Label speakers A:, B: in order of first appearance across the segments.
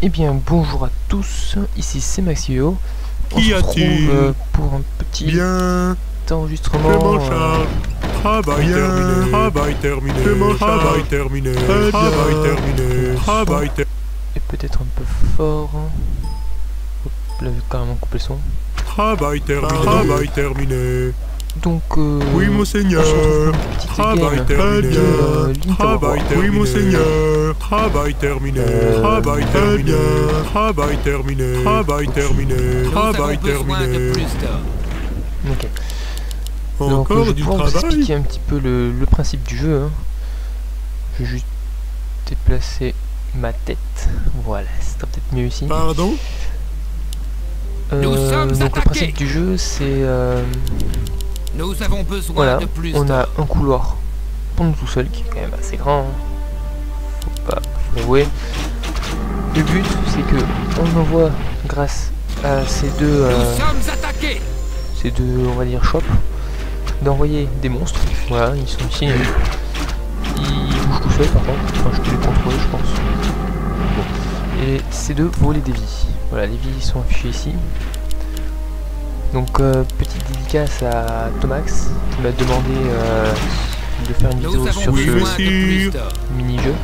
A: Eh bien bonjour à tous, ici c'est Maxio. On
B: Qui
A: se retrouve pour un petit enregistrement.
B: Travail terminé, travail terminé, travail terminé, travail terminé, travail terminé.
A: Et peut-être un peu fort. Hop, là j'ai carrément coupé le son.
B: Travail terminé, travail terminé.
A: Donc
B: oui monseigneur, travail terminé, travail terminé, oui monseigneur, travail terminé, travail terminé, travail terminé, travail terminé, travail terminé.
A: Ok.
B: Encore
A: donc je vais
B: du
A: pouvoir vous
B: travail.
A: expliquer un petit peu le principe du jeu. Hein. Je vais juste déplacer ma tête. Voilà, c'est peut-être mieux ici.
B: Pardon?
A: Donc le principe du jeu c'est
C: nous avons besoin
A: voilà,
C: de plus
A: on a un couloir pour nous tout seul qui est quand même assez grand. Hein. Faut l'avouer. Le but c'est que on envoie grâce à ces deux on va dire shops d'envoyer des monstres. Voilà, ils sont ici. Ils bougent tout seuls par contre. Enfin, je peux les contrôler je pense. Bon. Et c'est de voler des vies. Voilà, les vies sont affichées ici. Donc petite dédicace à Tomax qui m'a demandé de faire une vidéo sur ce mini-jeu.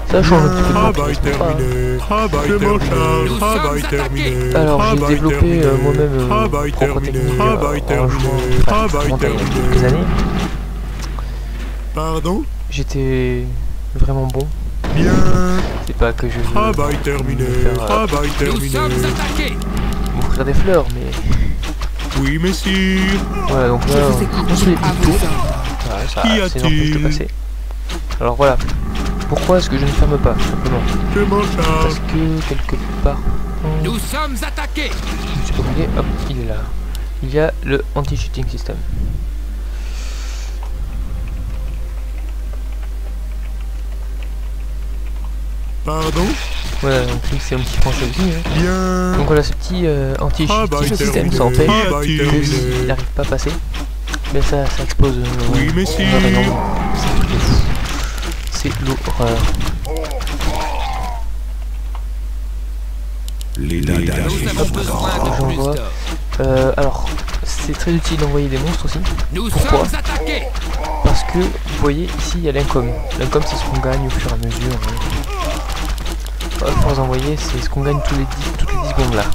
A: Ça change un petit peu de
B: travail terminé, travail terminé, travail terminé.
A: Alors j'ai développé moi-même
B: travail terminé, travail terminé, travail terminé.
A: Quelques années.
B: Pardon?
A: J'étais vraiment bon.
B: Bien.
A: C'est pas que je veux
B: travail terminé, travail terminé.
A: M'offrir des fleurs, mais
B: oui, messieurs.
A: voilà, donc là, on se les tours. Voilà, ça c'est n'empêche de passer. Alors voilà. Pourquoi est-ce que je ne ferme pas, simplement?
B: Je m'en charge.
A: Parce que quelque part...
C: Nous sommes attaqués.
A: Je me suis pas oublié, hop, il est là. Il y a le anti-cheating system.
B: Pardon?
A: Voilà, donc lui c'est un petit français aussi. Hein.
B: Bien.
A: Donc voilà, ce petit anti-cheating system, ça empêche que s'il n'arrive pas à passer, mais ça explose.
B: Oui, messieurs.
A: C'est l'horreur. J'envoie. Alors, c'est très utile d'envoyer des monstres aussi. Pourquoi? Parce que, vous voyez, ici il y a l'income. L'income c'est ce qu'on gagne au fur et à mesure. Pour envoyer, c'est ce qu'on gagne toutes les 10 secondes là.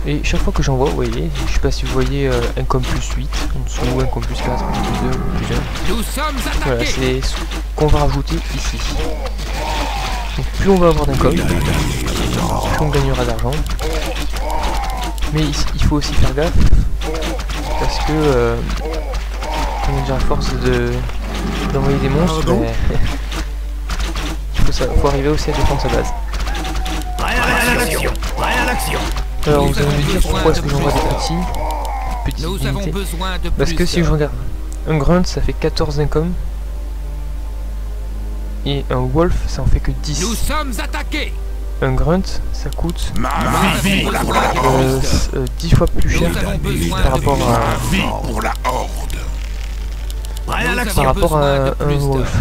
A: Et chaque fois que j'envoie, vous voyez, je sais pas si vous voyez income plus 8 en dessous, income plus 4, plus 2, plus 1. Voilà, c'est ce qu'on va rajouter ici. Donc plus on va avoir d'income, plus on gagnera d'argent. Mais il faut aussi faire gaffe, parce que, comment dire, à force d'envoyer des monstres, faut arriver aussi à défendre sa base. Alors vous allez me dire pourquoi est-ce que j'envoie des petites unités. Parce que si je regarde, un grunt ça fait 14 income. Et un wolf ça en fait que 10.
C: Nous sommes attaqués.
A: Un grunt ça coûte 10 fois plus cher par rapport à un wolf.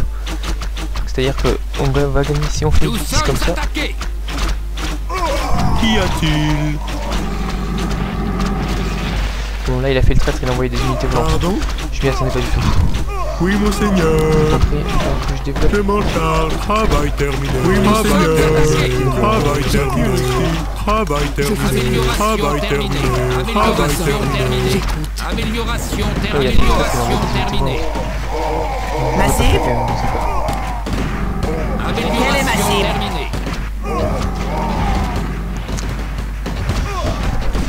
A: C'est-à-dire qu'on va gagner si on fait 10 comme ça.
B: Qu'y a-t-il?
A: Bon là il a fait le traître, il a envoyé des unités volantes.
B: Pardon?
A: Je m'y attendais pas du tout.
B: Oui monseigneur.
A: Après, que je développe.
B: Je m'en charge. Travail terminé. Oui monseigneur. Travail terminé. Travail terminé. Travail terminé. Travail terminé.
C: Amélioration terminée.
D: Massif?
C: Quelle est Massif?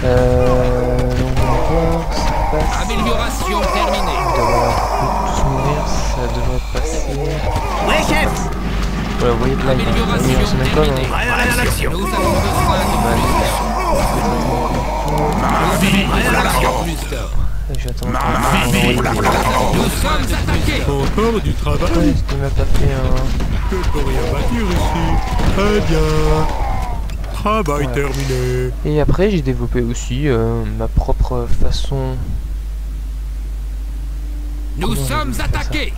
A: Donc on va voir, ça passe.
C: Amélioration terminée.
A: Tous mourir, ça devrait passer.
D: Ouais, chef.
A: Voilà, vous voyez de là, il y a
C: Amélioration terminée.
D: Réaction.
C: Nous avons besoin de plus d'or.
A: J'attends.
C: Nous sommes attaqués.
B: Encore du travail.
A: Est-ce qu'il m'a pas fait un...
B: Que pour rien bâtir ici. Très bien. Travail terminé.
A: Et après j'ai développé aussi ma propre façon.
C: Nous sommes attaqués.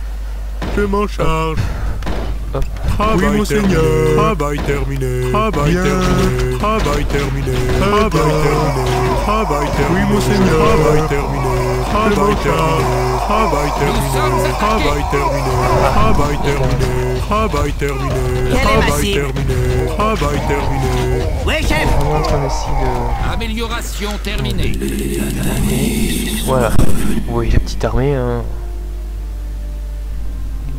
B: Je m'en charge.
A: Hop.
B: Travail terminé. Travail terminé. Travail terminé. Travail terminé. Travail terminé. Travail terminé. Oui, monseigneur. Travail terminé. Travail terminé. Travail terminé. Travail terminé. Travail terminé. Travail terminé.
D: Quel est
B: Travail
D: massif?
B: terminé. Travail terminé.
D: Oui, chef.
A: On est en train d'essayer de...
C: Amélioration terminée.
A: Voilà. Vous voyez la petite armée, hein.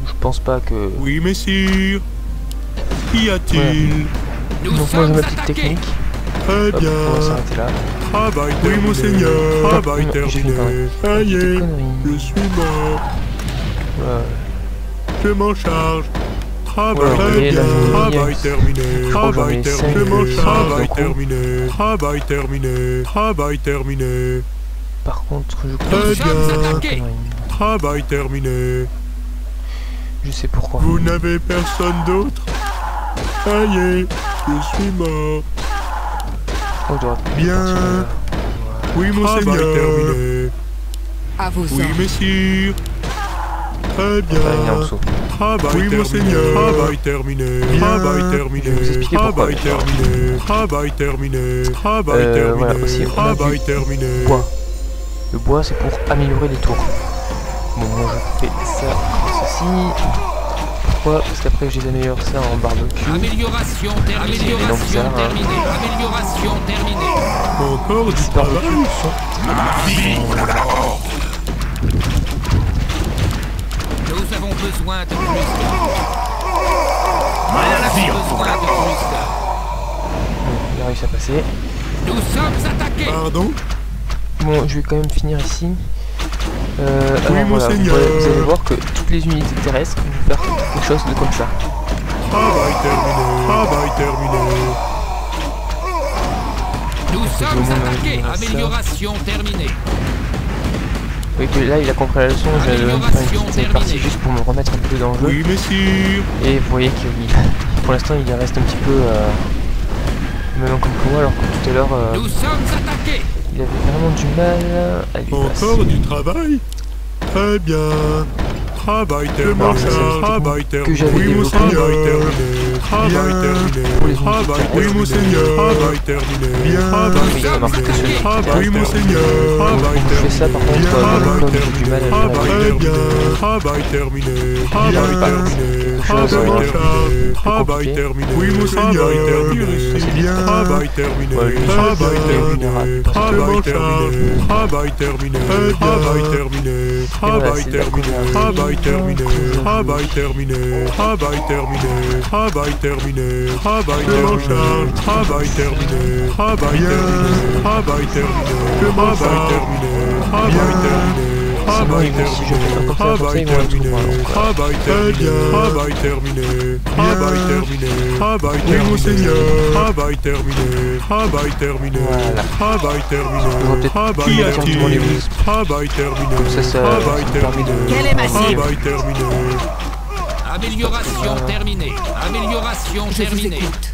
A: Je pense pas que...
B: Oui, messire. Qu'y a-t-il?
C: Nous
A: Donc moi j'ai
C: sommes
A: ma petite
C: attaqués.
A: technique.
B: Très
A: Hop,
B: bien.
A: on va s'arrêter là.
B: Travail terminé. Oui, monseigneur. Travail
A: Non, j'ai fait une
B: terminé. Ça y
A: Petite
B: est.
A: connerie.
B: Je suis mort.
A: Voilà.
B: Je m'en charge. Travail
A: Voilà, vous voyez, là,
B: terminé.
A: j'ai mis,
B: Travail terminé.
A: crois que j'en ai
B: Travail terminé.
A: cinq,
B: Je m'en
A: six
B: charge. Travail
A: d'un coup.
B: terminé. Travail terminé. Travail terminé.
A: Par contre, je
B: Très
A: crois que j'ai
B: bien.
A: fait une
C: attaqués.
A: connerie.
B: Travail terminé.
A: Je sais pourquoi.
B: Vous n'avez personne d'autre? Ça y est. Je suis mort.
A: Je crois que je dois
B: Bien.
A: partir là.
B: Oui, monseigneur. Travail terminé.
E: À vos
B: Oui,
E: ordres.
B: messire. Très bien.
A: Enfin, il y a un saut.
B: Travail oui, monseigneur. Travail terminé. Travail terminé.
A: Je vais vous expliquer pourquoi.
B: Travail terminé. Travail terminé. Travail terminé.
A: Voilà, aussi, on a
B: Travail
A: du
B: terminé.
A: bois. Le bois, c'est pour améliorer les tours. Bon, moi je fais ça comme ceci. Pourquoi? Parce qu'après je les améliore ça en barbecue.
C: Amélioration terminée.
A: C'est donc bizarre, hein.
C: Terminée. Amélioration terminée.
B: Encore du
A: Les
B: travail.
A: barbecues sont...
C: Nous avons besoin de plus d'or.
D: Voilà la
C: Nous
D: vie.
C: avons besoin de plus d'or.
A: Il a réussi à passer.
C: Nous sommes attaqués.
B: Pardon?
A: Bon, je vais quand même finir ici. Alors voilà,
B: monseigneur.
A: vous allez voir que toutes les unités terrestres vont faire quelque chose de comme ça.
B: Travail terminé. Travail terminé.
C: Nous sommes
A: moment,
C: attaqués.
A: ça.
C: Amélioration terminée.
A: Vous voyez que là il a compris la leçon, je vais même faire une petite partie juste pour me remettre un peu dans le jeu.
B: Oui, messire.
A: Et vous voyez que pour l'instant il reste un petit peu même comme que moi, alors que tout à l'heure
C: Nous sommes attaqués.
A: il avait vraiment du mal à lui passer.
B: Encore du travail? Très bien. Travail terminé.
A: Alors, ça, c'est un
B: Travail
A: que
B: terminé.
A: j'avais
B: Oui,
A: développé.
B: monseigneur. Travail terminé.
A: Pour les unités
B: Travail.
A: terrestres.
B: Oui, monseigneur. Travail terminé. Travail
A: Oui, ça marche que sur les
B: terminé.
A: unités
B: Oui,
A: terrestres.
B: monseigneur. Travail
A: Quand je fais ça, par contre,
B: terminé.
A: même comme j'ai du mal à le faire
B: Travail
A: avec
B: terminé. Travail terminé. Travail terminé. Travail terminé. Travail terminé. Oui, monseigneur. Très bien. Travail terminé. Travail terminé. Travail terminé. Travail terminé. Travail terminé. Travail terminé. Travail terminé. Travail terminé. Travail terminé. Travail terminé. Travail terminé. Travail terminé. Travail terminé. Travail terminé. Travail terminé. Travail terminé. Travail
A: si je fais
B: terminé.
A: un comme ça,
B: Travail
A: ils vont être
B: terminé.
A: au moins, donc,
B: Travail terminé. Travail terminé. Travail terminé. Travail terminé. Monseigneur. Travail terminé. Travail terminé.
A: Voilà.
B: Travail terminé.
A: Je vais peut-être
B: Travail
A: mettre directement les
B: terminé.
A: wisps.
B: Travail terminé.
A: Comme ça
B: Travail
A: me permet de...
D: Quel est massif?
B: Travail terminé.
C: Amélioration terminée. Amélioration
E: Je vous
C: terminée.
E: écoute.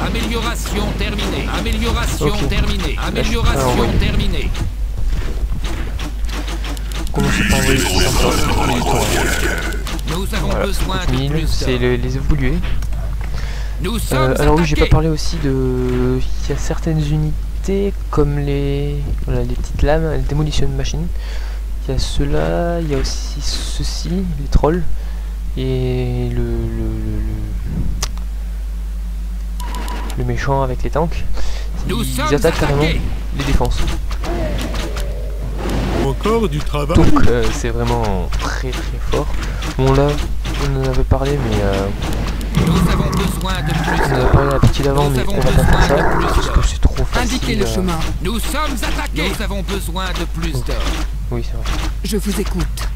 C: Amélioration terminée. Amélioration
A: Ok.
C: terminée.
A: Là, je peux
C: Amélioration
A: envoyer.
C: terminée.
A: Commencer par envoyer les
C: Nous avons
A: Voilà,
C: besoin de
A: 1000,
C: plus
A: c'est
C: d'or.
A: les évolués.
C: Nous sommes
A: Alors oui, j'ai pas
C: attaqués.
A: parlé aussi de... Il y a certaines unités comme les... Voilà, les petites lames, les demolition machines. Il y a ceux-là, il y a aussi ceux-ci, les trolls. Et le méchant avec les tanks.
C: Nous
A: Ils
C: sommes
A: attaquent carrément
C: attaqués.
A: les défenses.
B: Encore du travail.
A: Donc c'est vraiment très très fort. Bon là, on en avait parlé mais
C: Nous avons besoin de
A: on
C: plus
A: en avait
C: d'or.
A: parlé la partie d'avant
C: Nous
A: mais
C: avons
A: on va pas faire ça
C: besoin de plus
A: parce
C: d'or.
A: que c'est trop facile.
E: Indiquez le chemin.
C: Nous sommes attaqués. Nous avons besoin de plus d'or.
A: Oui c'est vrai.
E: Je vous écoute.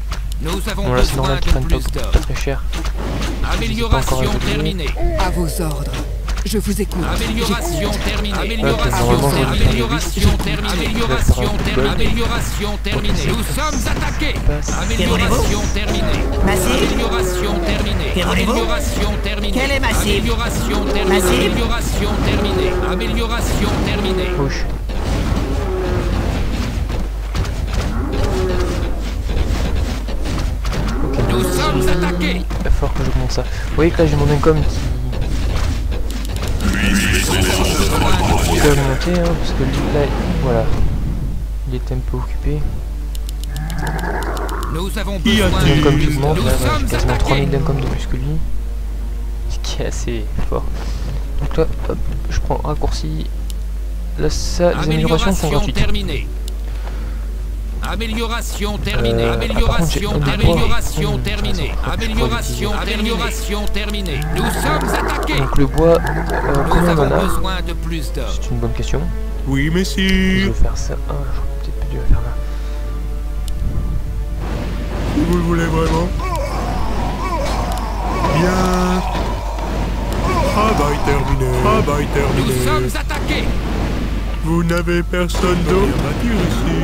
C: Nous avons
A: Bon là c'est
C: besoin
A: normal qu'ils
C: de
A: prennent
C: plus d'or.
A: pas très cher.
C: Amélioration
A: évolué.
C: terminée.
E: À vos ordres. Je vous écoute.
C: Amélioration terminée.
A: normalement,
C: Amélioration
A: je vais
C: terminée. Amélioration terminée. Amélioration terminée. Amélioration terminée. Nous sommes attaqués.
A: Passe.
C: Amélioration terminée.
D: Massif?
C: Amélioration terminée.
D: Que voulez-vous?
C: Amélioration terminée.
D: Quel est massif?
C: Amélioration terminée.
D: Massif?
C: Amélioration terminée. Amélioration terminée.
A: Gauche.
C: Nous sommes attaqués.
A: il va falloir que j'augmente ça. Vous voyez que là j'ai mon income qui peut augmenter, hein, parce que lui, là, voilà, il est un peu occupé.
C: Nous avons besoin
A: L'income qui
C: de
A: augmente,
C: nous
A: là, j'ai
C: sommes
A: quasiment 3000
C: attaqués.
A: d'income de plus que lui, ce qui est assez fort. Donc là, hop, je prends raccourci. Là, ça, les améliorations sont gratuites.
C: Terminée. Amélioration terminée.
A: Amélioration
C: terminée. Amélioration terminée. Nous sommes attaqués.
A: Donc le bois, combien on en a?
C: Besoin de plus d'or.
A: C'est une bonne question.
B: Oui,
A: Je
B: messire.
A: vais faire ça. Ah, j'aurais peut-être pas dû le faire là.
B: Si vous le voulez vraiment. Bien. Travail terminé. Travail
C: Nous
B: terminé.
C: sommes attaqués.
B: Vous n'avez personne d'autre à bâtir ici.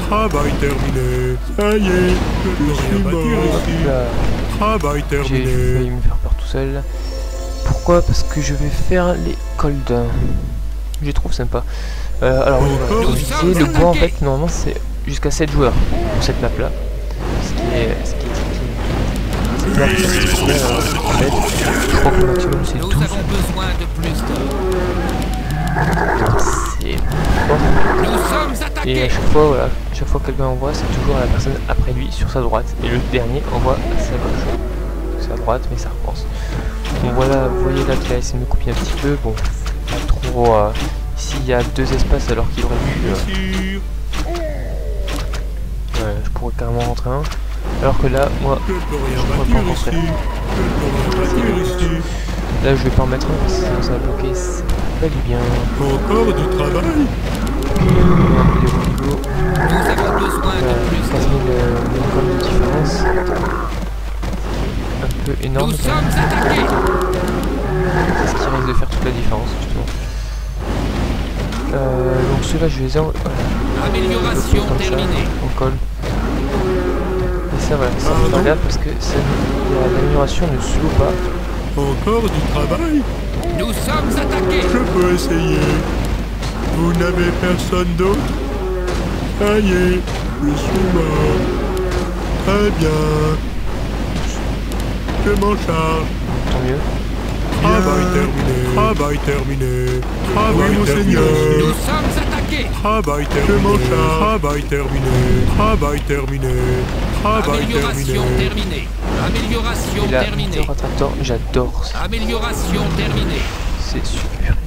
B: Travail terminé. Ça y est, je suis mort ici.
A: Là,
B: Travail
A: j'ai
B: terminé.
A: failli me faire peur tout seul. Pourquoi? Parce que je vais faire les colds. Je les trouve sympa. Alors,
B: Encore
A: comme je disais, le bois en fait, normalement c'est jusqu'à 7 joueurs pour cette map là. Ce qui est cette map, je crois que le maximum c'est
C: Nous
A: 12.
C: avons besoin de plus d'or.
A: C'est fort.
C: Nous sommes
A: Et à
C: attaqués.
A: chaque fois, voilà, chaque fois que quelqu'un envoie, c'est toujours la personne après lui sur sa droite. Et le dernier envoie à sa gauche. C'est à droite, mais ça recommence. Donc voilà, vous voyez là qu'il a essayé de me copier un petit peu. Bon, pas trop. Ici il y a 2 espaces alors qu'il aurait pu.
B: Messire.
A: Je pourrais carrément rentrer un. Alors que là, moi,
B: Je ne peux rien
A: pourrais pas
B: bâtir
A: rentrer.
B: ici. Je ne peux rien bâtir ici.
A: Là je vais pas en mettre un, sinon ça va bloquer. C'est pas du bien.
B: Encore du travail.
A: Un peu de boulot.
C: Nous avons besoin de plus
A: 15 000
C: d'or.
A: d'income de différence. Un peu énorme.
C: Nous
A: quand même.
C: sommes attaqués.
A: C'est ce qui risque de faire toute la différence justement. Donc ceux-là je les ai
C: Amélioration
A: comme ça,
C: terminée.
A: on colle. Et ça voilà, ça faut faire gaffe parce que l'amélioration ne slow pas.
B: Encore du travail.
C: Nous sommes attaqués.
B: Je peux essayer. Vous n'avez personne d'autre? Ça y est, je suis mort. Très bien. Je m'en charge.
A: Tant mieux.
B: Travail terminé. Travail terminé. Travail
C: Nous
B: terminé.
C: sommes attaqués.
B: Travail terminé. Je m'en charge. Travail terminé. Travail terminé. Travail
C: Amélioration
B: terminé.
C: terminée. Amélioration
A: Et là,
C: terminée.
A: Meteor Attractor, j'adore.
C: Amélioration terminée.
A: C'est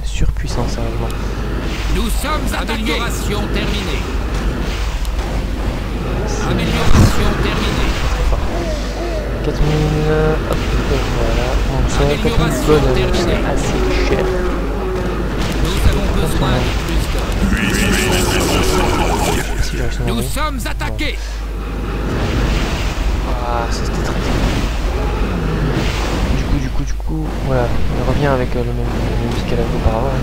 A: surpuissant sérieusement.
C: Nous sommes attaqués. Amélioration terminée. Amélioration terminée.
A: Très fort. 4000, hop, voilà. Bon, ça, 4000 gold, c'est assez cher.
C: Nous avons besoin de plus d'or.
A: Si j'ai réussi à
C: Nous
A: envoyer.
C: sommes attaqués.
A: Ah, ça c'était très bien. Du coup, voilà, on revient avec le même escalade qu'auparavant.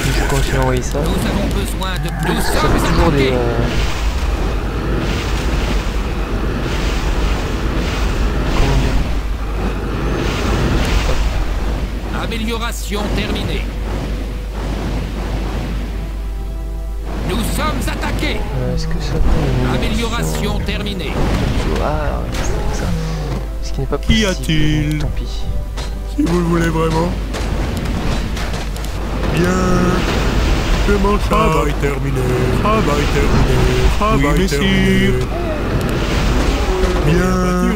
A: Je continue à envoyer ça.
C: Nous avons besoin de plus. Nous
A: Ça
C: sommes
A: fait toujours des...
C: attaqués.
A: Comment dire?
C: Amélioration terminée. Nous sommes attaqués.
A: Est-ce que ça prend une
C: Amélioration terminée.
A: Ah, ouais, c'est ça. Ce qui n'est pas
B: Qu'y
A: possible.
B: a-t-il?
A: Tant pis.
B: Si vous le voulez vraiment. Bien. Je m'en charge. Travail terminé. Travail terminé. Travail terminé. Bien.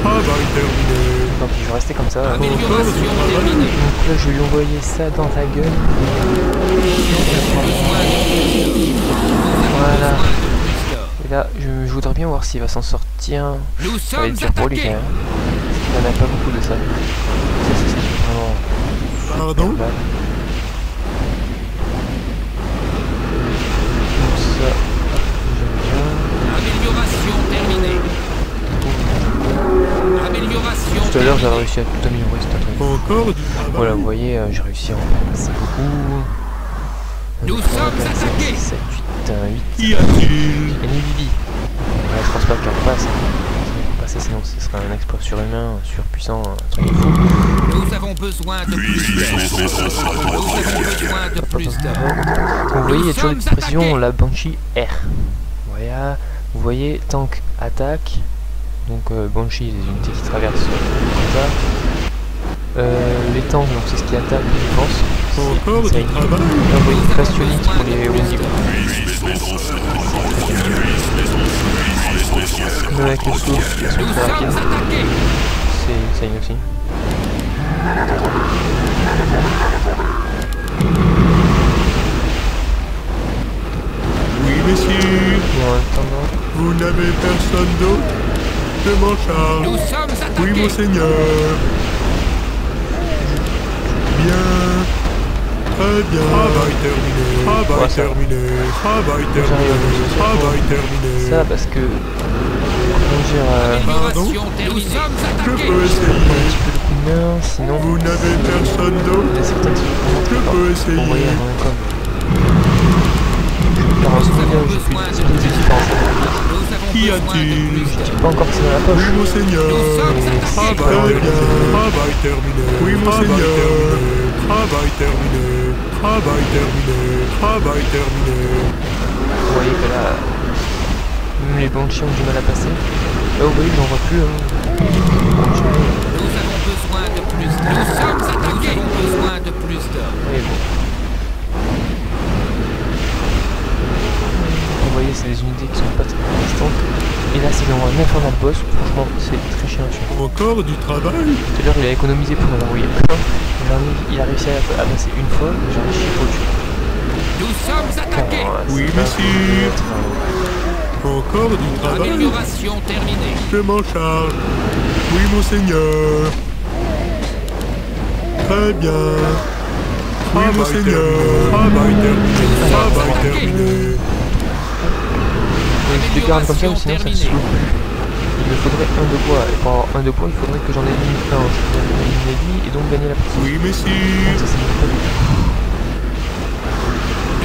B: Travail terminé.
A: Tant pis, je vais rester comme ça.
C: Amélioration terminée.
A: Donc là, je vais lui envoyer ça dans ta gueule. Voilà. Et là, je voudrais bien voir s'il va s'en sortir.
C: Nous
A: Ça va être
C: sommes
A: dur pour lui quand
C: attaqués.
A: même. Il n'y en a pas beaucoup de ça. Ça, c'est ce qui est vraiment...
B: Pardon?
A: mal. Donc ça, j'aime bien.
C: Amélioration terminée. Amélioration
A: Tout à l'heure, j'avais
C: terminée.
A: réussi à tout améliorer, c'est un truc.
B: Encore du travail.
A: Voilà, vous voyez, j'ai réussi à en faire passer beaucoup.
C: Nous sommes attaqués.
A: 7, 8, 8.
B: Qu'y a-t-il?
A: Et Vivi. Ouais, je pense pas qu'elle repasse. Passer, sinon ce serait un exploit surhumain, surpuissant, un truc de fou.
C: Nous avons besoin de plus d'or. Nous avons besoin de plus d'or.
A: Donc, vous voyez, il y a toujours une petite
C: sommes
A: précision,
C: attaqués.
A: la Banshee R. Voilà, vous voyez, tank attaque, Donc Banshee, des unités qui traversent comme ça. Les tanks, donc c'est ce qui attaque, je pense.
B: Encore du travail.
A: On envoie une bastionnite pour les Wendigo. Même avec le souffle, ils sont très rapides. C'est insane aussi.
B: Oui, messieurs.
A: Et en attendant,
B: Vous n'avez personne d'autre? Je m'en charge.
C: Nous sommes attaqués.
B: Oui, monseigneur. Bien. Très bien. Travail terminé. Travail
A: Ouais, ça.
B: terminé. Travail terminé. Travail terminé.
A: ça parce que, comment dire,
C: Amélioration terminée. Nous sommes
B: Je
C: attaqués.
B: peux
A: un
B: essayer.
A: petit peu de coup de main, sinon
B: Vous n'avez personne
A: il y
B: d'autre?
A: a certaines qui
B: Je peux
A: vont
B: essayer.
A: envoyer un com. Alors en ce moment, j'ai plus de différence.
C: Nous avons
B: Qu'y
C: besoin de
B: a-t-il?
C: plus
A: Je
C: d'hommes.
A: dis pas encore que c'est dans la poche.
B: Oui, monseigneur.
C: Nous sommes
A: Mais
C: attaqués.
A: c'est pas
B: Travail
A: dans
B: terminé.
A: les-
B: Travail terminé. Oui, monseigneur. Travail terminé. Travail terminé. Travail terminé.
A: Vous voyez que là, même les banquiers ont du mal à passer. Là, vous voyez, j'en vois plus. Hein.
C: Nous avons besoin de plus d'hommes. Nous sommes attaqués. Nous avons besoin de plus d'hommes.
A: Mais bon. Vous voyez, c'est des unités qui sont pas très résistantes. Et là, c'est dans un infernal boss. Franchement, c'est très chiant dessus.
B: Encore du travail?
A: Tout à l'heure, il a économisé pour en envoyer plein. Il a réussi à passer une fois, mais j'en ai chié au-dessus.
C: Nous sommes attaqués.
B: Oui, messieurs. Encore du travail?
C: Amélioration terminée.
B: Je m'en charge. Oui, monseigneur. Très bien. Oui, monseigneur. Travail terminé. Travail terminé.
A: Je les garde comme ça, ou sinon ça se slow plus. Il me faudrait un de bois. Et pour avoir un de bois, il faudrait que j'en élimine un. Je peux éliminer lui et donc gagner la partie.
B: Oui, messieurs.
A: Donc ça, c'est pas du tout.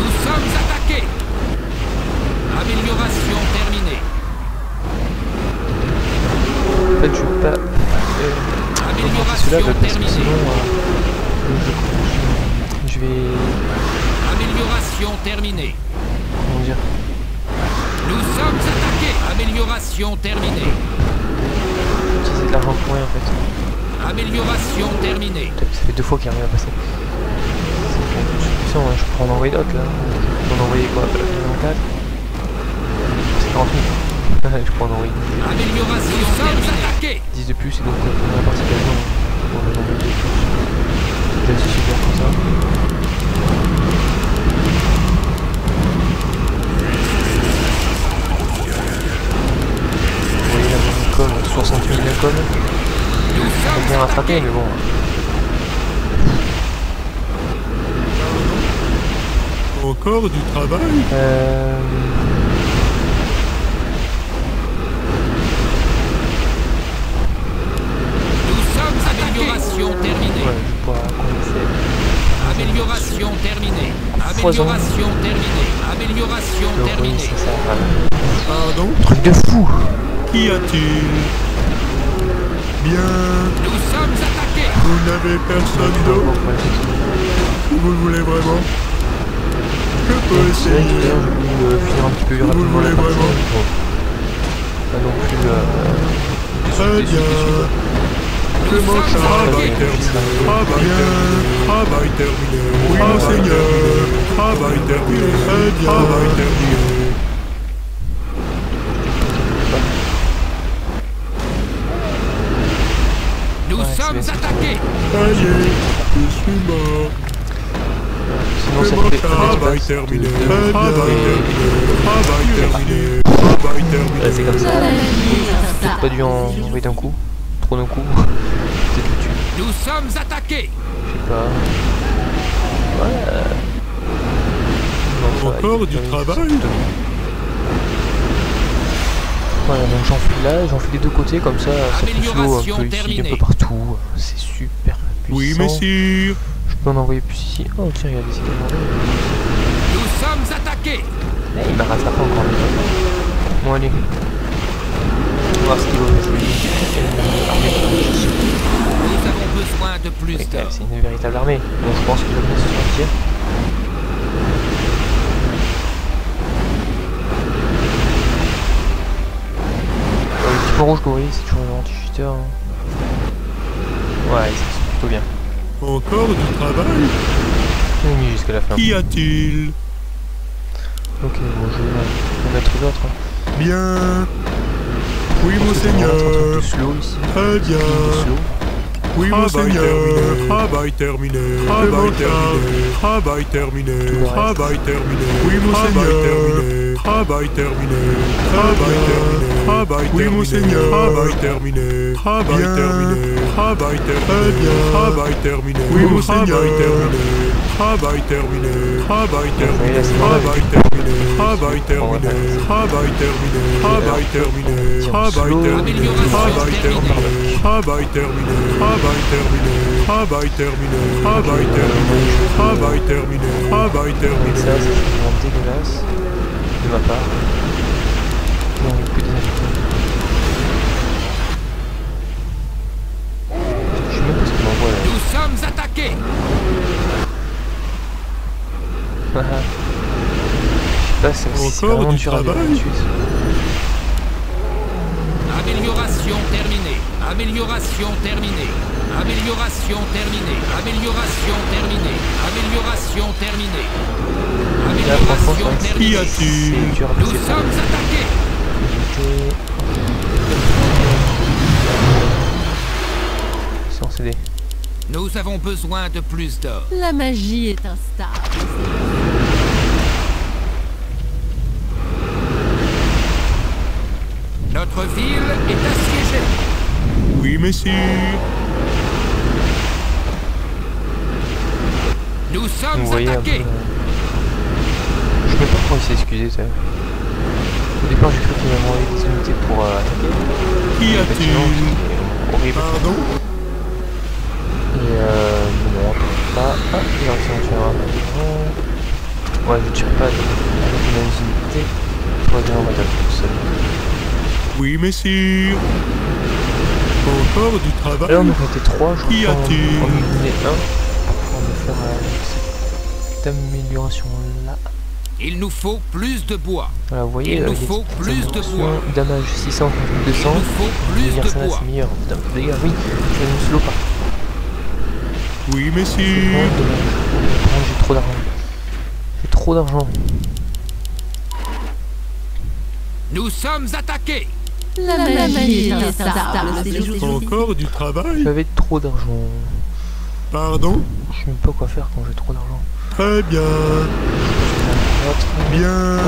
C: Nous sommes attaqués. Amélioration terminée.
A: En fait, je vais pas augmenter cela
C: Amélioration
A: parce que
C: terminée.
A: sinon, je vais,
C: Amélioration terminée.
A: comment dire,
C: Nous sommes attaqués. Amélioration terminée.
A: utiliser de l'argent pour rien en fait.
C: Amélioration terminée.
A: Ça fait 2 fois qu'il arrive à passer. C'est puissant, hein. Je peux en envoyer d'autres là. Je peux en envoyer quoi, 4. C'est 40 000. Je peux en envoyer
C: Amélioration nous sommes attaqués.
A: 10 de plus et donc la partie gagnant. On va en envoyer 2 plus. C'est déjà super comme ça. Vous voyez là, mon com, 60 000 de com.
C: Nous
A: On
C: sommes
A: peut bien rattraper,
C: attaqués.
A: mais bon.
B: Encore du travail?
C: Nous sommes amélioration terminée.
A: Ouais, je pourrais commencer.
C: Amélioration terminée.
A: Foison.
C: Amélioration terminée. Amélioration
A: Le ruin,
C: terminée.
A: c'est ça.
B: Pardon?
A: Truc de fou!
B: Qu'y a-t-il? Bien.
C: Nous sommes attaqués.
B: Vous n'avez personne d'autre? Vous le voulez vraiment? Je peux
A: C'est vrai que
B: essayer.
A: d'ailleurs, j'ai voulu finir un petit peu
B: Vous le
A: rapidement la
B: voulez
A: partie.
B: vraiment?
A: Bon. Pas non plus
B: Très bien. Je m'en charge. Travail terminé. Travail terminé. Travail terminé. Oui, monseigneur. Travail terminé. Très bien. Travail terminé.
C: Nous
A: Ouais,
C: sommes
A: c'est bien.
C: attaqués.
B: Ça y est, je suis mort.
A: Sinon,
B: Je
A: ça
B: m'en
A: fait
B: charge.
A: un
B: Travail
A: espace
B: terminé.
A: de-
B: Très bien. Travail terminé. Travail terminé.
A: Ouais, c'est comme ça. J'ai pas dû en envoyer d'un coup. Trop d'un coup. Peut-être le tue.
C: Nous sommes attaqués.
A: Je sais pas. Ouais. Non, ça va,
B: Encore
A: il-
B: du
A: il-
B: travail?
A: Voilà, donc j'enfile là, j'enfile des deux côtés, comme ça, ça fait slow un
C: Amélioration
A: peu ici, un
C: terminée.
A: peu partout. C'est super puissant.
B: Oui, messire.
A: Je peux en envoyer plus ici. Oh tiens, regardez, c'est tellement bien.
C: Nous sommes attaqués.
A: Eh, il m'a rattrapé encore. Bon, allez. On va voir ce qu'il vaut.
C: Nous avons besoin de plus d'hommes.
A: C'est une véritable armée. Donc je pense qu'il va venir se sortir. rouge gorille, c'est toujours un anti-cheater. Hein. Ouais, ça c'est plutôt bien.
B: Encore du travail?
A: On est mis jusqu'à la fin.
B: Qu'y a-t-il?
A: Ok, bon, je vais mettre l'autre. Hein.
B: Bien. Oui,
A: Je pense que c'est vraiment un truc
B: monseigneur.
A: de slow ici.
B: Très bien.
A: De slow.
B: Oui, monseigneur. Travail terminé. Travail terminé. Travail terminé. Travail terminé. Oui, monseigneur. Travail terminé. Travail terminé. Travail terminé. Oui, monseigneur. Travail terminé. Travail terminé. Travail terminé. Travail terminé. Oui, monseigneur. Travail terminé. Travail terminé. Travail terminé. Travail terminé. Travail terminé. Travail terminé. Travail terminé. Travail terminé. Travail terminé. Travail terminé. Travail terminé. Travail terminé. Travail terminé. Travail
A: Et
B: terminé.
A: ça, c'est vraiment dégueulasse de ma part. Non, que des invités. Je sais même pas ce qu'on envoie là.
C: Nous sommes attaqués.
A: Je sais pas, c'est
B: Encore
A: vraiment
B: du
A: dur à
B: travail.
A: vivre tout de suite.
C: Amélioration terminée. Amélioration terminée. Amélioration terminée. Amélioration terminée. Amélioration terminée.
A: Là, franchement,
C: Amélioration
A: c'est
B: Qu'y
C: terminée.
B: a-t-il?
A: c'est dur à
C: Nous
A: passer.
C: sommes attaqués.
A: Sans CD.
C: Nous avons besoin de plus d'or.
F: La magie est instable.
C: Notre ville est assiégée.
B: Oui, messire.
C: Nous sommes
A: Vous voyez un peu.
C: attaqués.
A: Je sais même pas pourquoi il s'est excusé, ça. Au départ, j'ai cru qu'il allait envoyer des unités pour attaquer.
B: Qu'y
A: Effectivement,
B: a-t-il?
A: c'était horrible.
B: Pardon?
A: Et non, pas. Ah, il a réussi à en tuer un. Ouais, je tire pas avec une unité. Je crois bien on va taper tout seul.
B: Oui, messire. Encore du travail?
A: Là, on aurait été 3, je
B: Qu'y
A: crois.
B: a-t-il?
A: On éliminer 1 pour me faire cette amélioration là.
C: Il nous faut plus de bois.
A: Voilà, vous voyez,
C: Il nous
A: les
C: faut
A: petites
C: plus de
A: améliorations.
C: bois.
A: Damage 600 contre
C: Il
A: 200.
C: nous faut plus
A: Dire
C: de
A: ça là,
C: bois.
A: c'est meilleur. Putain, les gars, oui, je vais me slow par.
B: Oui,
A: C'est
B: messire.
A: vraiment dommage. Vraiment, j'ai trop d'argent. J'ai trop d'argent.
C: Nous sommes attaqués.
F: La magie est instable ces jours-ci.
B: Encore du travail?
A: J'avais trop d'argent.
B: Pardon?
A: Je sais même pas quoi faire quand j'ai trop d'argent.
B: Très bien. Bien.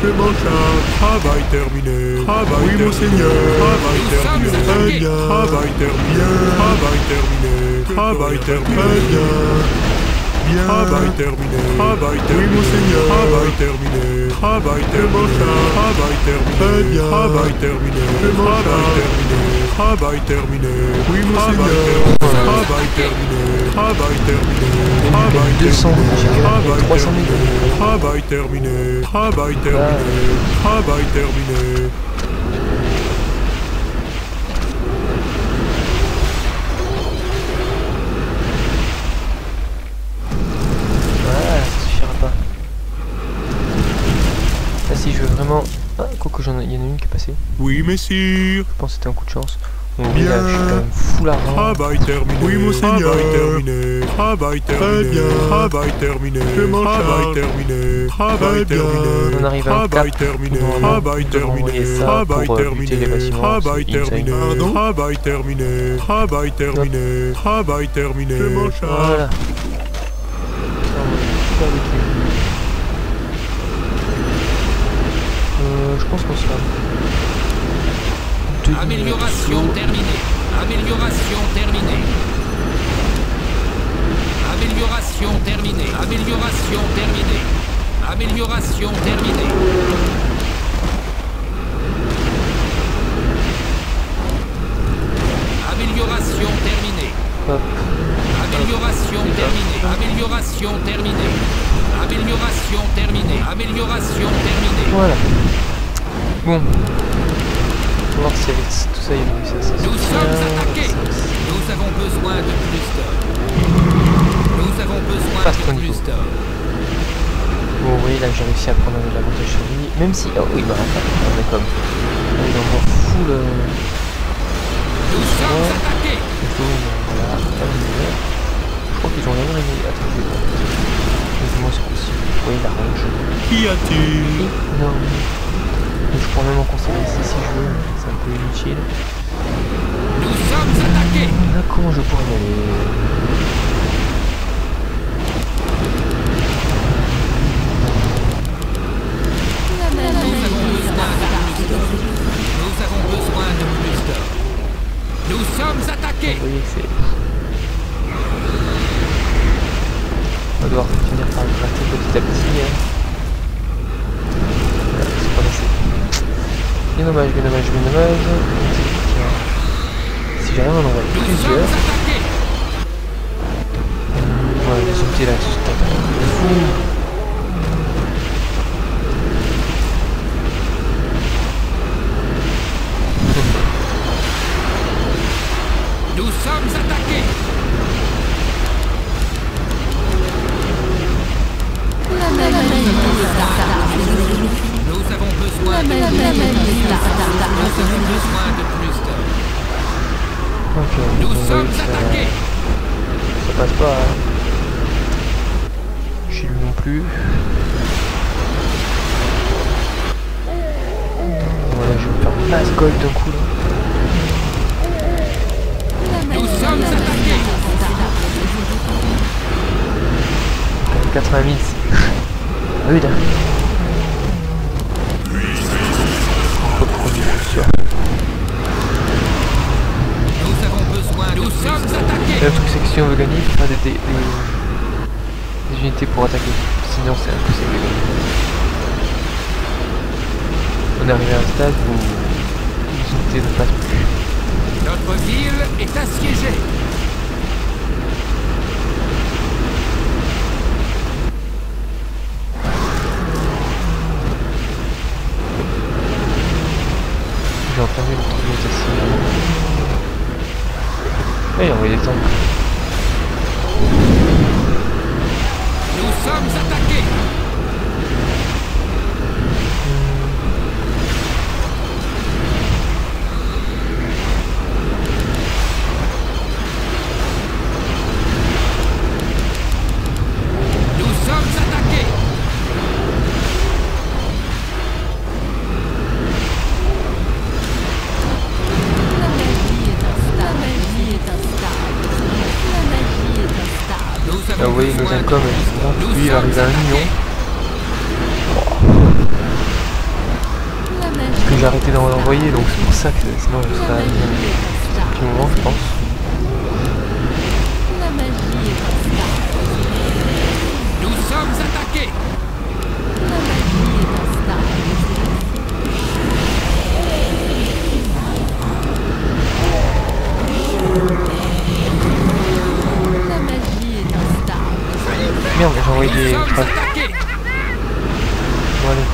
B: Je m'en charge. Travail terminé. Travail oui, monseigneur. Travail terminé. Très bien. Travail terminé. Travail terminé. Travail terminé. Très bien. Bien. Travail terminé. Travail terminé. Oui, monseigneur. Travail terminé. Travail terminé. Travail terminé. Très bien. Travail terminé. Travail terminé. Travail terminé. Oui, monseigneur. Travail terminé. Travail terminé. Travail
A: 200, j'ai
B: terminé.
A: gagné 300 000.
B: Travail terminé. Travail terminé. Travail terminé.
A: Voilà, ça suffira pas. Là, si je veux vraiment. Ah, quoique il y en a une qui est passée.
B: Oui, messire.
A: Je pense que c'était un coup de chance. Bon, oui, là, je suis quand même full argent.
B: Travail terminé. Oui, monseigneur. Travail terminé. Travail terminé. Très bien. Travail terminé. Travail terminé. Travail terminé.
A: On arrive à un
B: Travail
A: cap.
B: terminé.
A: Normalement,
B: Travail
A: on devrait envoyer
B: terminé.
A: ça
B: Travail
A: pour buter les
B: terminé.
A: bâtiments.
B: Travail
A: C'est insane.
B: terminé. Travail terminé. Travail terminé. Travail terminé. Je m'en charge.
A: Voilà. Je pense qu'on sera.
C: Amélioration terminée. Amélioration terminée. Amélioration terminée. Amélioration terminée. Amélioration terminée. Amélioration terminée.
A: Hop.
C: Amélioration terminée. Amélioration terminée. Amélioration terminée. Amélioration terminée.
A: Voilà. Bon. On va voir si avec tout ça il y a eu ça.
C: Nous sommes attaqués. Nous avons besoin de plus d'or. Nous avons besoin de plus d'or.
A: Bon, vous voyez là, j'ai réussi à prendre un avantage sur lui. Même si. Oh, il m'a rattrapé. On est comme. On est dans le full.
C: Nous sommes attaqués.
A: Voilà, je crois qu'ils ont rien réglé. Attendez, moi c'est possible. Oui, la range.
B: Qu'y a-t-il?
A: Énorme. Donc, je pourrais même en conserver ici si je veux, c'est un peu inutile.
C: Nous sommes attaqués.
A: Là, comment je pourrais y aller?
C: Nous avons besoin de plus d'or. Nous sommes attaqués.
A: Vous voyez que c'est... On va devoir finir par le gratter petit à petit. Hein. Voilà, c'est pas assez. Bien dommage, bien dommage, bien dommage. Si j'arrive à en envoyer plusieurs... Voilà, les outils là, c'est fou.
C: Nous sommes attaqués. Nous avons besoin de plus d'or.
A: Ok,
C: Nous sommes attaqués.
A: Ça passe pas. Hein. Chez lui non plus. Voilà, je vais me faire masse gold d'un coup là.
C: Nous sommes attaqués.
A: 80 000, c'est rude. Faut produire, c'est sûr.
C: Nous avons besoin. Nous sommes attaqués.
A: Le truc c'est que si on veut gagner, il faut faire des unités pour attaquer. Sinon c'est impossible de gagner. On est arrivé à un stade où les unités ne passent plus.
C: Notre ville est assiégée.
A: J'ai entendu le truc de ici. Et il a envoyé des tanks.
C: Nous sommes attaqués. Nous sommes attaqués.
A: Là vous voyez nos incoms, lui il arrive à 1 million. Parce que j'ai arrêté d'en envoyer, donc c'est pour ça que sinon je serais à 1 million depuis un petit moment je pense.
C: Nous sommes attaqués.
A: Merde, j'ai envoyé des...
C: Nous sommes attaqués.
A: Bon allez.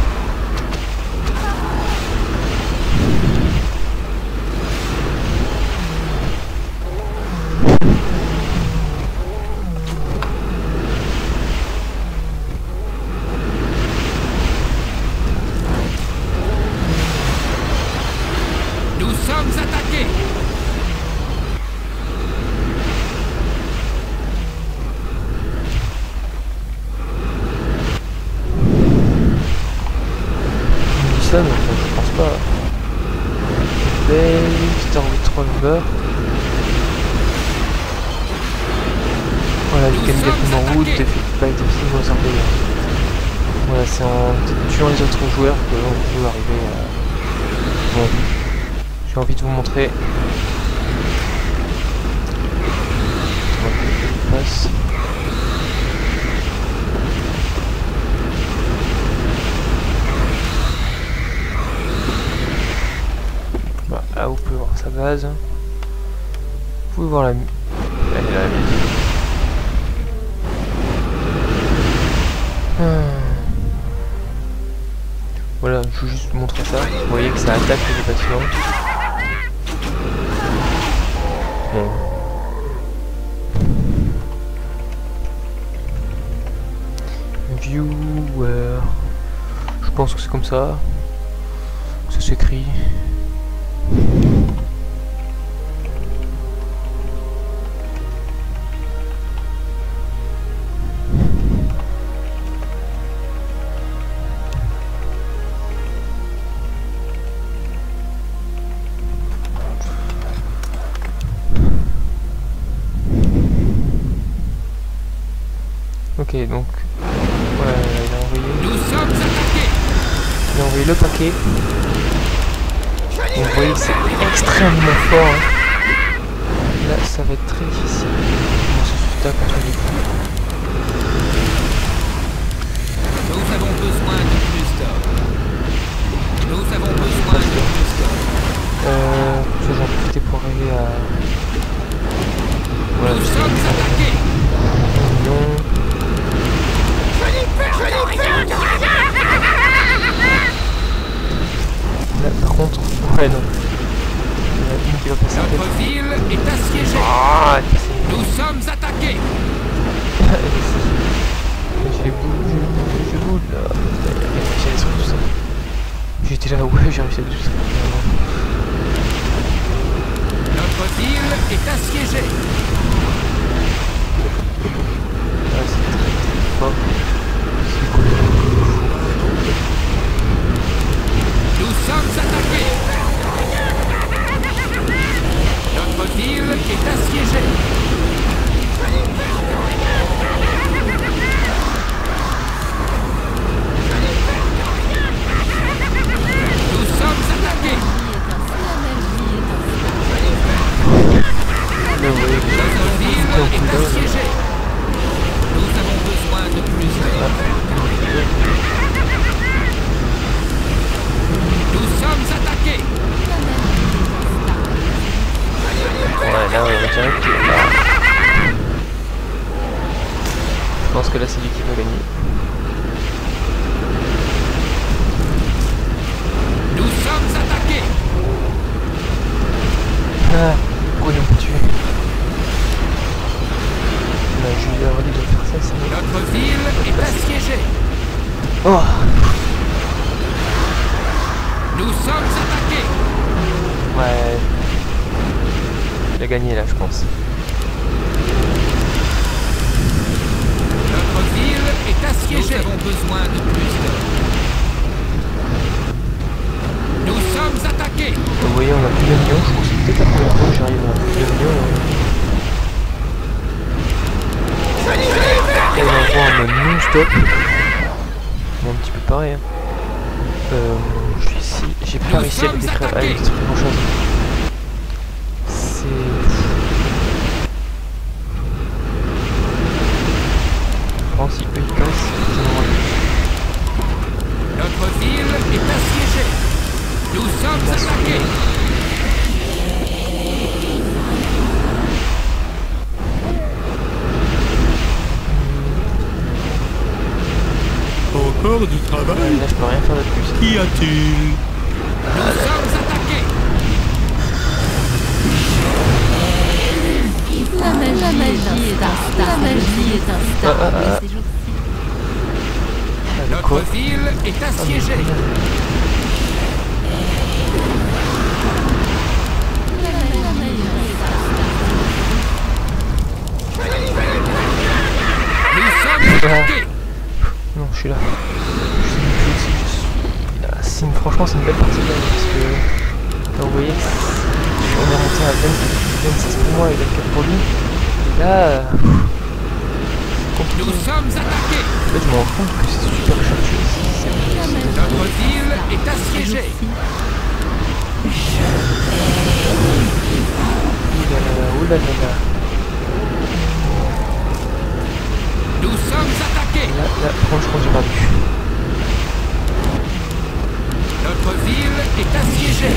C: Nous sommes attaqués.
A: Ça, mais je pense pas. Star with 3 members. Voilà, les candidates en route, pas été difficilement sortis. Voilà, c'est en tuant les autres joueurs que l'on peut arriver à... Bon, j'ai envie de vous montrer. On va que je passe. Là vous pouvez voir sa base. Vous pouvez voir la... Elle est là, la mine. Voilà, je veux juste vous montrer ça. Vous voyez que ça attaque les bâtiments. Bon. Viewer. Je pense que c'est comme ça. Ça s'écrit. Ok, donc... Ouais, il a envoyé...
C: Nous sommes attaqués.
A: Il a envoyé le paquet. Donc vous voyez que c'est extrêmement fort. Hein. Là, ça va être très difficile. On se tape contre les coups.
C: Nous avons besoin de plus d'hommes. Nous avons besoin de plus d'hommes.
A: J'en profiter pour arriver à... Voilà,
C: Nous sommes attaqués.
A: non. Là, par contre, ouais, non. Il y en a une qui va passer à
C: Notre ville est assiégée.
A: Ah, elle est passée.
C: Nous sommes attaqués.
A: J'ai boule là. J'ai détruit tout ça. J'étais là, ouais, j'ai réussi à détruire tout ça.
C: Notre ville est assiégée.
A: Ah, c'est très fort. C'est cool.
C: Nous sommes attaqués. Notre ville est assiégée. Nous sommes attaqués.
A: Là, vous voyez que
C: Notre ville est assiégée. Nous avons besoin de plus d'hommes. Nous sommes attaqués.
A: ouais, là, on dirait que... Je pense que là, c'est lui qui va gagner.
C: Nous sommes attaqués.
A: Ah, pourquoi il m'a tué? Là, je lui ai dit de faire ça, sinon...
C: Notre ville est assiégée.
A: Oh!
C: Nous sommes attaqués.
A: Ouais... Il a gagné là, je pense.
C: Notre ville est assiégée. Nous avons besoin de plus d'hommes. Nous sommes attaqués.
A: Vous voyez, on a plus de millions, je pense que c'est peut-être la première fois que j'arrive à plus de millions. Et on envoie en mode non-stop. Bon, un petit peu pareil. Hein. Je suis ici, j'ai pas réussi à détruire grand chose. C'est... Je pense qu'il peut y passer, ça n'aura plus.
C: Notre ville est assiégée. Nous sommes attaqués.
B: Encore du travail?
A: Là, je peux rien faire de plus.
B: Qu'y a-t-il?
C: Nous sommes attaqués.
F: La magie est un star. La magie est un star. Mais ces jours-ci.
C: Notre ville est assiégée. Nous sommes attaqués.
A: Non, je suis là. Je suis ici, je suis... Franchement, c'est une belle partie là, parce que... Là, vous voyez, on est monté à 26 pour moi et 24 pour lui. Et là... c'est compliqué.
C: Nous sommes attaqués.
A: En fait, je me rends compte que c'est super chargé ici.
C: Notre ville est assiégée.
A: Oulala.
C: Nous sommes attaqués.
A: Là, par contre, je pense que j'ai perdu.
C: Notre ville est assiégée.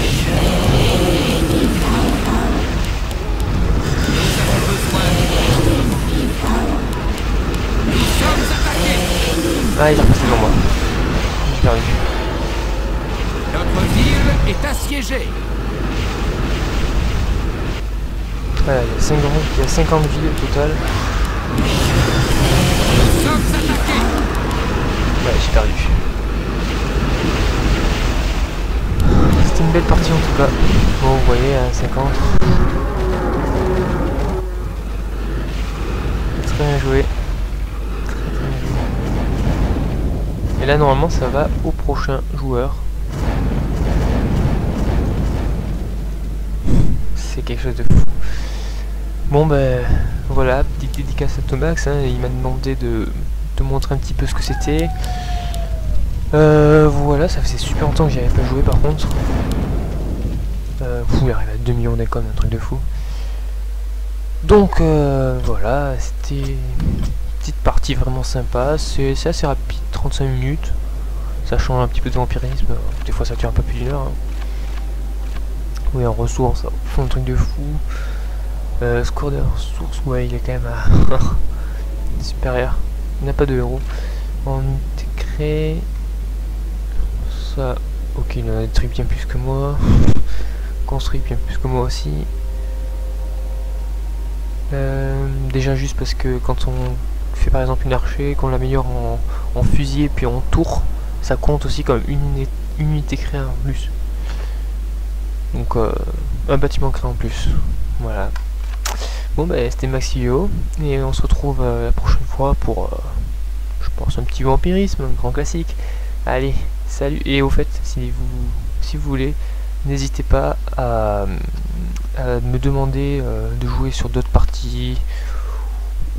C: Nous avons besoin de... Nous sommes attaqués.
A: Ah, il est repassé devant moi. J'ai perdu.
C: Notre ville est assiégée.
A: Voilà, il y a 50 villes au total.
C: Nous sommes attaqués.
A: Ouais, j'ai perdu. C'était une belle partie en tout cas. Bon, vous voyez, à 50. Très bien joué. Très bien joué. Et là, normalement, ça va au prochain joueur. C'est quelque chose de fou. Bon, ben, Voilà, petite dédicace à Thomax, hein, il m'a demandé de montrer un petit peu ce que c'était. Voilà, ça faisait super longtemps que j'y avais pas joué par contre. Il arrive à 2 millions d'icônes, un truc de fou. Donc voilà, c'était une petite partie vraiment sympa, c'est assez rapide, 35 minutes. Ça change un petit peu de vampirisme, des fois ça dure un peu plus d'1 heure. Hein. Oui, en ressources, un truc de fou. Score de ressources, ouais, il est quand même à supérieur. Il n'a pas de héros. En intégré, ça, ok, il en a des trucs bien plus que moi. Construit bien plus que moi aussi. Déjà juste parce que quand on fait par exemple une archer, qu'on l'améliore en fusil et puis en tour, ça compte aussi comme une unité créée en plus. Donc un bâtiment créé en plus. Voilà. Bon bah c'était Maxio et on se retrouve la prochaine fois pour je pense un petit vampirisme, un grand classique. Allez, salut, et au fait si vous voulez, n'hésitez pas à me demander de jouer sur d'autres parties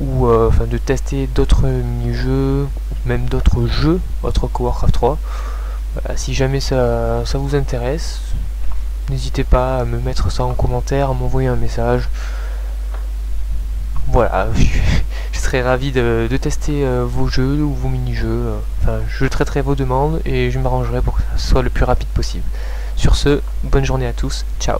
A: ou enfin de tester d'autres mini-jeux, même d'autres jeux autres que Warcraft 3. Voilà, si jamais ça vous intéresse, n'hésitez pas à me mettre ça en commentaire, à m'envoyer un message. Voilà, je serais ravi de tester vos jeux ou vos mini-jeux. Enfin, je traiterai vos demandes et je m'arrangerai pour que ça soit le plus rapide possible. Sur ce, bonne journée à tous, ciao.